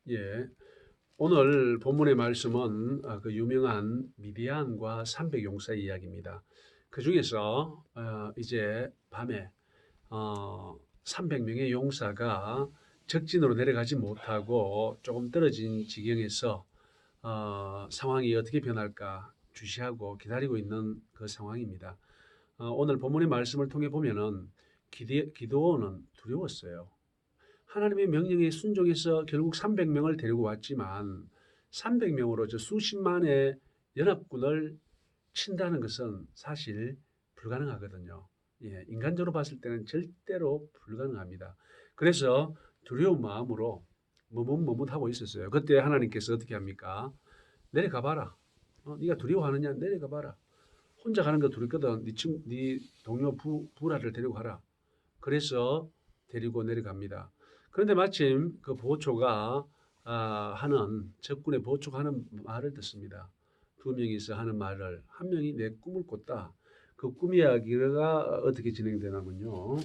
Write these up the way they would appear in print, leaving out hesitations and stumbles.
예, 오늘 본문의 말씀은 그 유명한 미디안과 300용사의 이야기입니다. 그 중에서 이제 밤에 300명의 용사가 적진으로 내려가지 못하고 조금 떨어진 지경에서 상황이 어떻게 변할까 주시하고 기다리고 있는 그 상황입니다. 오늘 본문의 말씀을 통해 보면은 기드온은 두려웠어요. 하나님의 명령에 순종해서 결국 300명을 데리고 왔지만 300명으로 저 수십만의 연합군을 친다는 것은 사실 불가능하거든요. 예, 인간적으로 봤을 때는 절대로 불가능합니다. 그래서 두려운 마음으로 머뭇머뭇하고 있었어요. 그때 하나님께서 어떻게 합니까? 내려가 봐라. 네가 두려워하느냐? 내려가 봐라. 혼자 가는 거 두렵거든. 네 동료 부라를 데리고 가라. 그래서 데리고 내려갑니다. 그런데 마침 그 보초가 하는 적군의 보초가 하는 말을 듣습니다. 두 명이서 하는 말을 한 명이 내 꿈을 꿨다. 그 꿈 이야기가 어떻게 진행되냐면요.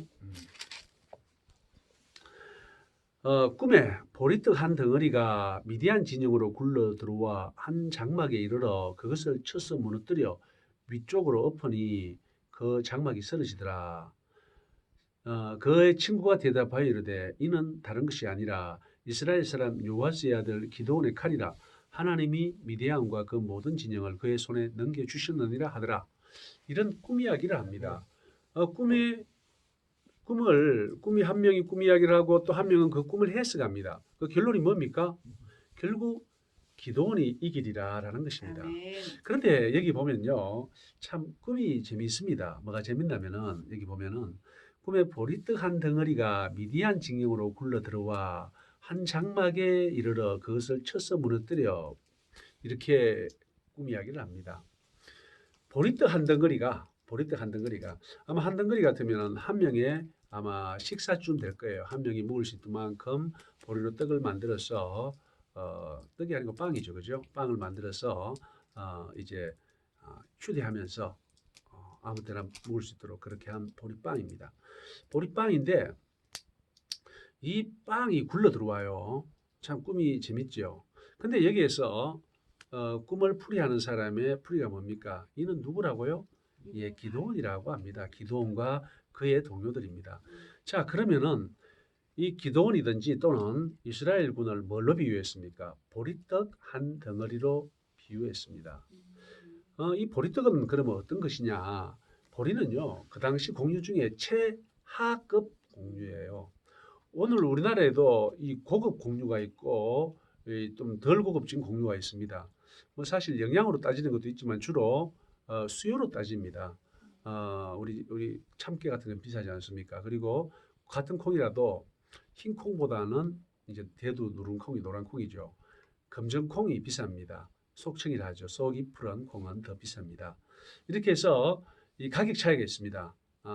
꿈에 보리떡 한 덩어리가 미디안 진영으로 굴러 들어와 한 장막에 이르러 그것을 쳐서 무너뜨려 위쪽으로 엎으니 그 장막이 쓰러지더라. 그의 친구가 대답하여 이르되 이는 다른 것이 아니라 이스라엘 사람 요아스의 아들 기드온의 칼이라. 하나님이 미디안과 그 모든 진영을 그의 손에 넘겨주셨느니라 하더라. 이런 꿈 이야기를 합니다. 꿈이 한 명이 꿈 이야기를 하고 또 한 명은 그 꿈을 해석합니다. 그 결론이 뭡니까? 결국 기도원이 이기리라라는 것입니다. 아멘. 그런데 여기 보면요, 참 꿈이 재미있습니다. 뭐가 재밌냐면은 여기 보면은 꿈에 보리떡 한 덩어리가 미디안 진영으로 굴러 들어와 한 장막에 이르러 그것을 쳐서 무너뜨려 이렇게 꿈 이야기를 합니다. 보리떡 한 덩어리가 아마 한 덩어리 같으면 한 명의 아마 식사쯤 될 거예요. 한 명이 먹을 수 있을 만큼 보리로 떡을 만들어서 떡이 아니고 빵이죠, 그죠? 빵을 만들어서 이제 휴대하면서 아무 때나 먹을 수 있도록 그렇게 한 보리빵입니다. 보리빵인데 이 빵이 굴러 들어와요. 참 꿈이 재밌죠. 근데 여기에서 꿈을 풀이하는 사람의 풀이가 뭡니까? 이는 누구라고요? 예, 기도원이라고 합니다. 기도원과 그의 동료들입니다. 자, 그러면은 이 기도원이든지 또는 이스라엘군을 뭘로 비유했습니까? 보리떡 한 덩어리로 비유했습니다. 이 보리떡은 그러면 어떤 것이냐? 보리는요, 그 당시 공유 중에 최하급 공유예요. 오늘 우리나라에도 이 고급 공유가 있고 좀 덜 고급진 공유가 있습니다. 뭐 사실 영양으로 따지는 것도 있지만 주로 수요로 따집니다. 우리 참깨 같은 건 비싸지 않습니까? 그리고 같은 콩이라도 흰 콩보다는 이제 대두 누른 콩이 노란 콩이죠. 검정 콩이 비쌉니다. 속청이라 하죠. 속이 푸른 콩은 더 비쌉니다. 이렇게 해서 이 가격 차이가 있습니다.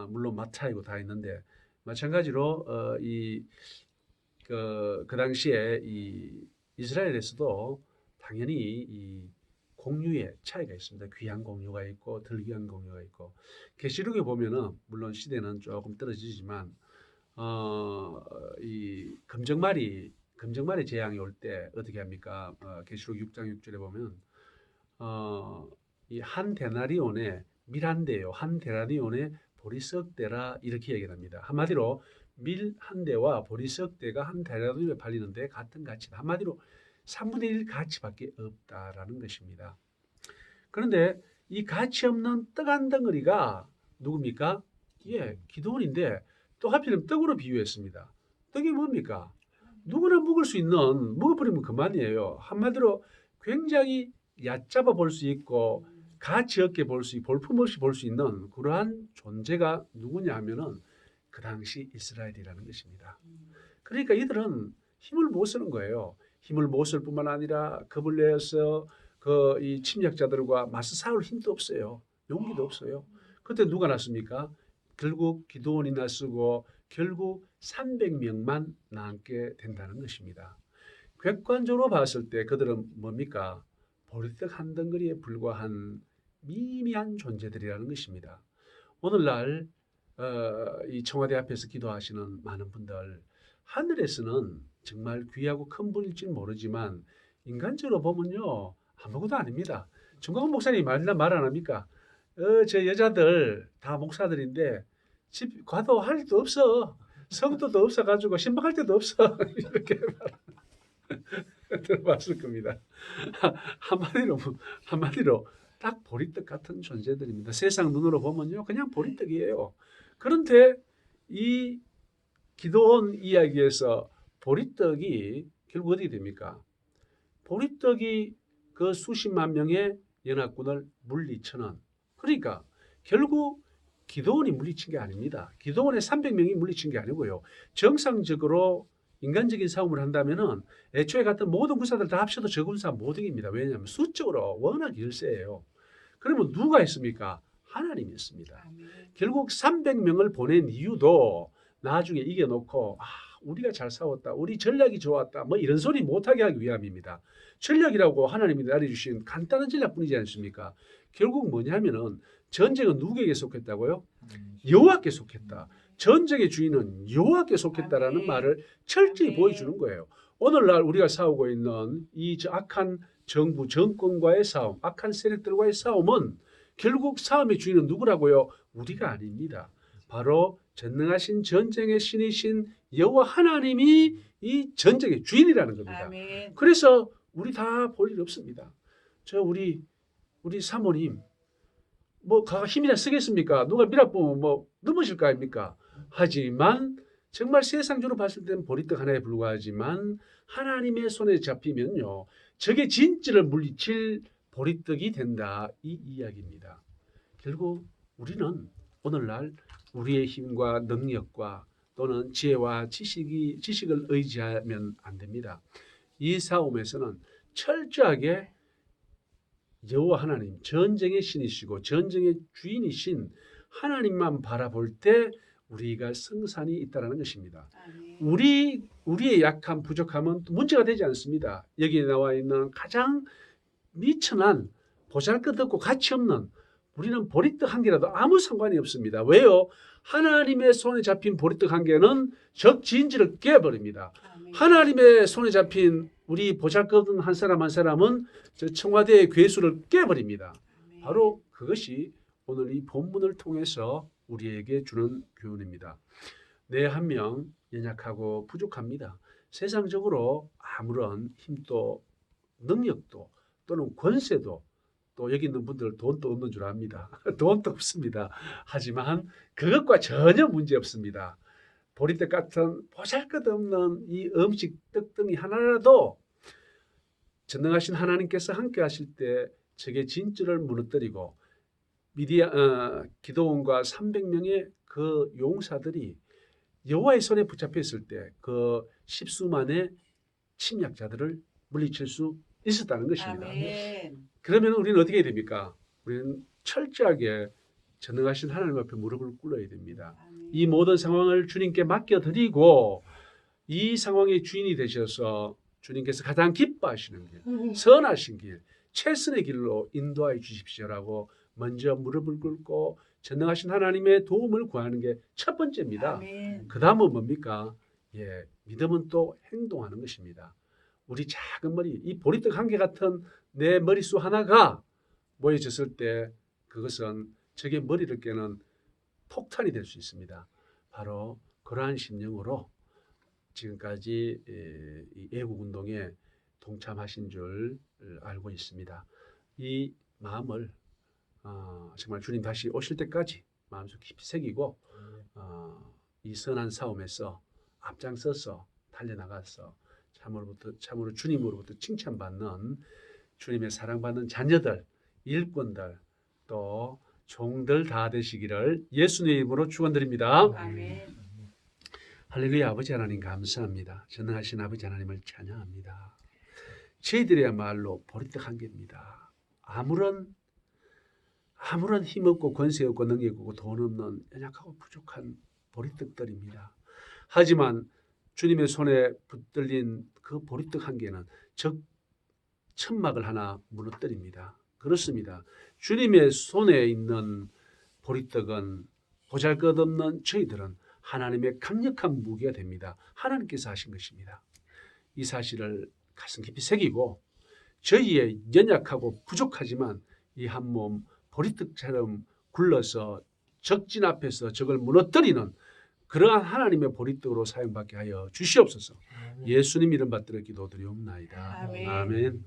물론 맛 차이고 다 있는데 마찬가지로 그 당시에 이 이스라엘에서도 당연히 이 공유의 차이가 있습니다. 귀한 공유가 있고 덜 귀한 공유가 있고 계시록에 보면은 물론 시대는 조금 떨어지지만 이 금정말이 재앙이 올 때 어떻게 합니까? 계시록 6장 6절에 보면 이 한 데나리온의 밀 한 대요. 한 데나리온의 보리석 대라 이렇게 얘기를 합니다. 한마디로 밀 한 대와 보리석 대가 한 데나리온에 팔리는데 같은 가치다. 한마디로 3분의 1 가치밖에 없다라는 것입니다. 그런데 이 가치 없는 떡 한 덩어리가 누굽니까? 예, 기도원인데 또 하필이면 떡으로 비유했습니다. 떡이 뭡니까? 누구나 먹을 수 있는 먹어버리면 그만이에요. 한마디로 굉장히 얕잡아 볼 수 있고 가치 없게 볼품없이 볼 수 있는 그러한 존재가 누구냐 하면은 그 당시 이스라엘이라는 것입니다. 그러니까 이들은 힘을 못 쓰는 거예요. 힘을 못 쓸 뿐만 아니라 겁을 내서 그 이 침략자들과 맞서 싸울 힘도 없어요. 용기도 없어요. 그때 누가 났습니까? 결국 기드온이 나서고 결국 300명만 남게 된다는 것입니다. 객관적으로 봤을 때 그들은 뭡니까? 보리떡 한 덩어리에 불과한 미미한 존재들이라는 것입니다. 오늘날 이 청와대 앞에서 기도하시는 많은 분들 하늘에서는 정말 귀하고 큰 분일지는 모르지만 인간적으로 보면요 아무것도 아닙니다. 정광훈 목사님이 말 안 합니까? 저 여자들 다 목사들인데 집 가도 할 일도 없어. 성도도 없어가지고 신방할 데도 없어. 이렇게 들어봤을 겁니다. 한마디로 딱 보리떡 같은 존재들입니다. 세상 눈으로 보면요 그냥 보리떡이에요. 그런데 이 기도원 이야기에서 보리떡이 결국 어떻게 됩니까? 보리떡이 그 수십만 명의 연합군을 물리쳐는, 그러니까 결국 기도원이 물리친 게 아닙니다. 기도원의 300명이 물리친 게 아니고요. 정상적으로 인간적인 싸움을 한다면은 애초에 갔던 모든 군사들 다 합쳐도 저 군사 못 이깁니다. 왜냐하면 수적으로 워낙 열세예요. 그러면 누가 했습니까? 하나님이 했습니다. 결국 300명을 보낸 이유도 나중에 이겨놓고 우리가 잘 싸웠다, 우리 전략이 좋았다, 뭐 이런 소리 못하게 하기 위함입니다. 전략이라고 하나님이 내려주신 간단한 전략뿐이지 않습니까? 결국 뭐냐면은 전쟁은 누구에게 속했다고요? 여호와께 속했다. 전쟁의 주인은 여호와께 속했다라는 말을 철저히 보여주는 거예요. 오늘날 우리가 싸우고 있는 이 악한 정부 정권과의 싸움, 악한 세력들과의 싸움은 결국 싸움의 주인은 누구라고요? 우리가 아닙니다. 바로 전능하신 전쟁의 신이신 여호와 하나님이 이 전쟁의 주인이라는 겁니다. 아멘. 그래서 우리 다 볼 일 없습니다. 우리 사모님 뭐 힘이나 쓰겠습니까? 누가 밀어보면 뭐 넘어질 거 아닙니까? 하지만 정말 세상적으로 봤을 때는 보리떡 하나에 불과하지만 하나님의 손에 잡히면요 적의 진지를 물리칠 보리떡이 된다, 이 이야기입니다. 결국 우리는 오늘날 우리의 힘과 능력과 또는 지혜와 지식을 의지하면 안 됩니다. 이 싸움에서는 철저하게 여호와 하나님, 전쟁의 신이시고 전쟁의 주인이신 하나님만 바라볼 때 우리가 승산이 있다는 것입니다. 우리의 약함, 부족함은 문제가 되지 않습니다. 여기에 나와 있는 가장 미천한 보잘것없고 가치 없는 우리는 보리떡 한 개라도 아무 상관이 없습니다. 왜요? 하나님의 손에 잡힌 보리떡 한 개는 적 진지를 깨버립니다. 하나님의 손에 잡힌 우리 보잘것없는 한 사람 한 사람은 저 청와대의 괴수를 깨버립니다. 바로 그것이 오늘 이 본문을 통해서 우리에게 주는 교훈입니다. 내 한 명 연약하고 부족합니다. 세상적으로 아무런 힘도 능력도 또는 권세도, 또 여기 있는 분들 돈도 없는 줄 압니다. 돈도 없습니다. 하지만 그것과 전혀 문제 없습니다. 보리떡 같은 보잘것없는 이 음식 떡덩이 하나라도 전능하신 하나님께서 함께 하실 때 적의 진주를 무너뜨리고 기도원과 300명의 그 용사들이 여호와의 손에 붙잡혀 있을 때 그 십수만의 침략자들을 물리칠 수 있었다는 것입니다. 아멘. 그러면 우리는 어떻게 해야 됩니까? 우리는 철저하게 전능하신 하나님 앞에 무릎을 꿇어야 됩니다. 이 모든 상황을 주님께 맡겨드리고 이 상황의 주인이 되셔서 주님께서 가장 기뻐하시는 길, 선하신 길, 최선의 길로 인도하여 주십시오라고 먼저 무릎을 꿇고 전능하신 하나님의 도움을 구하는 게 첫 번째입니다. 그 다음은 뭡니까? 믿음은 또 행동하는 것입니다. 우리 작은 머리, 이 보리떡 한 개 같은 내 머리수 하나가 모여졌을 때 그것은 적의 머리를 깨는 폭탄이 될 수 있습니다. 바로 그러한 심령으로 지금까지 이 애국운동에 동참하신 줄 알고 있습니다. 이 마음을 정말 주님 다시 오실 때까지 마음속 깊이 새기고 이 선한 싸움에서 앞장서서 달려나가서 참으로 주님으로부터 칭찬받는 주님의 사랑받는 자녀들, 일꾼들, 또 종들 다 되시기를 예수님의 이름으로 축원드립니다. 아멘. 할렐루야. 아버지 하나님 감사합니다. 전능하신 아버지 하나님을 찬양합니다. 저희들이야말로 보리떡 한 개입니다. 아무런 힘없고 권세 없고 능력 없고 돈 없는 연약하고 부족한 보리떡들입니다. 하지만 주님의 손에 붙들린 그 보리떡 한 개는 적 천막을 하나 무너뜨립니다. 그렇습니다. 주님의 손에 있는 보리떡은 보잘것없는 저희들은 하나님의 강력한 무기가 됩니다. 하나님께서 하신 것입니다. 이 사실을 가슴 깊이 새기고 저희의 연약하고 부족하지만 이 한 몸 보리떡처럼 굴러서 적진 앞에서 적을 무너뜨리는 그러한 하나님의 보리떡으로 사용받게 하여 주시옵소서. 예수님 이름 받들어 기도드리옵나이다. 아멘. 아멘.